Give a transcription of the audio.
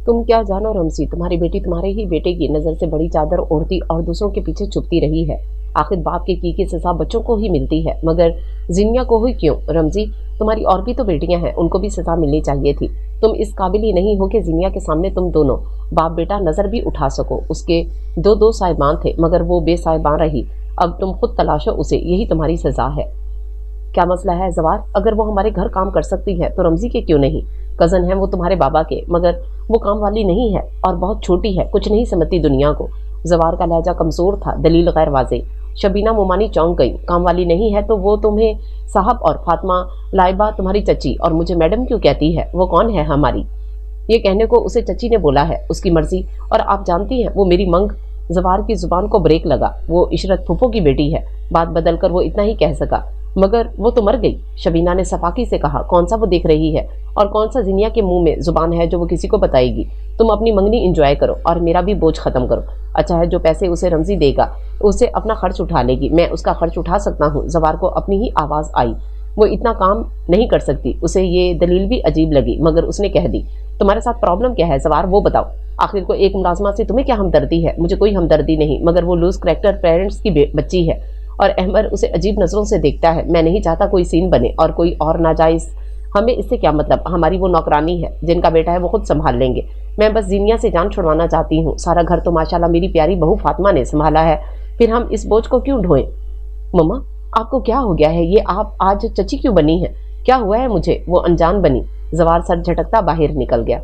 तुम क्या जानो रमसी, तुम्हारी बेटी तुम्हारे ही बेटे की नजर से बड़ी चादर ओढ़ती और दूसरों के पीछे छुपती रही है। आखिर बाप की सजा बच्चों को ही मिलती है, मगर जिनिया को ही क्यों? रमजी, तुम्हारी और भी तो बेटियां हैं, उनको भी सजा मिलनी चाहिए थी। तुम इस काबिल ही नहीं हो कि जिनिया के सामने तुम दोनों बाप बेटा नजर भी उठा सको। उसके दो दो साहिबान थे, मगर वो बेसाहिबान रही। अब तुम खुद तलाशो उसे, यही तुम्हारी सजा है। क्या मसला है जवार? अगर वो हमारे घर काम कर सकती है तो रमजी के क्यों नहीं? कजन है वो तुम्हारे बाबा के, मगर वो काम वाली नहीं है और बहुत छोटी है, कुछ नहीं समझती दुनिया को। जवार का लहजा कमजोर था, दलील गैर वाजे। शबीना मोमानी चौंक गई। काम वाली नहीं है तो वो तुम्हें साहब और फातिमा लाइबा तुम्हारी चची और मुझे मैडम क्यों कहती है? वो कौन है हमारी? ये कहने को उसे चची ने बोला है, उसकी मर्जी। और आप जानती हैं वो मेरी मंग। जवार की जुबान को ब्रेक लगा। वो इशरत फूफो की बेटी है। बात बदल कर वो इतना ही कह सका, मगर वो तो मर गई। शबीना ने सफाकी से कहा। कौन सा वो देख रही है और कौन सा जिनिया के मुंह में जुबान है जो वो किसी को बताएगी? तुम अपनी मंगनी एंजॉय करो और मेरा भी बोझ खत्म करो। अच्छा है, जो पैसे उसे रमजी देगा उसे अपना खर्च उठा लेगी। मैं उसका खर्च उठा सकता हूँ। जवार को अपनी ही आवाज आई। वो इतना काम नहीं कर सकती। उसे ये दलील भी अजीब लगी, मगर उसने कह दी। तुम्हारे साथ प्रॉब्लम क्या है जवार, वो बताओ। आखिर को एक मुलाजमा से तुम्हें क्या हमदर्दी है? मुझे कोई हमदर्दी नहीं, मगर वो लूज करैक्टर पेरेंट्स की बच्ची है और अहमर उसे अजीब नजरों से देखता है। मैं नहीं चाहता कोई सीन बने और कोई और नाजायज। हमें इससे क्या मतलब? हमारी वो नौकरानी है, जिनका बेटा है वो खुद संभाल लेंगे। मैं बस जीनिया से जान छुड़वाना चाहती हूँ। सारा घर तो माशाल्लाह मेरी प्यारी बहू फातिमा ने संभाला है, फिर हम इस बोझ को क्यों ढोएं? मम्मा, आपको क्या हो गया है? ये आप आज चची क्यों बनी है? क्या हुआ है मुझे? वो अनजान बनी। जवार सर झटकता बाहर निकल गया।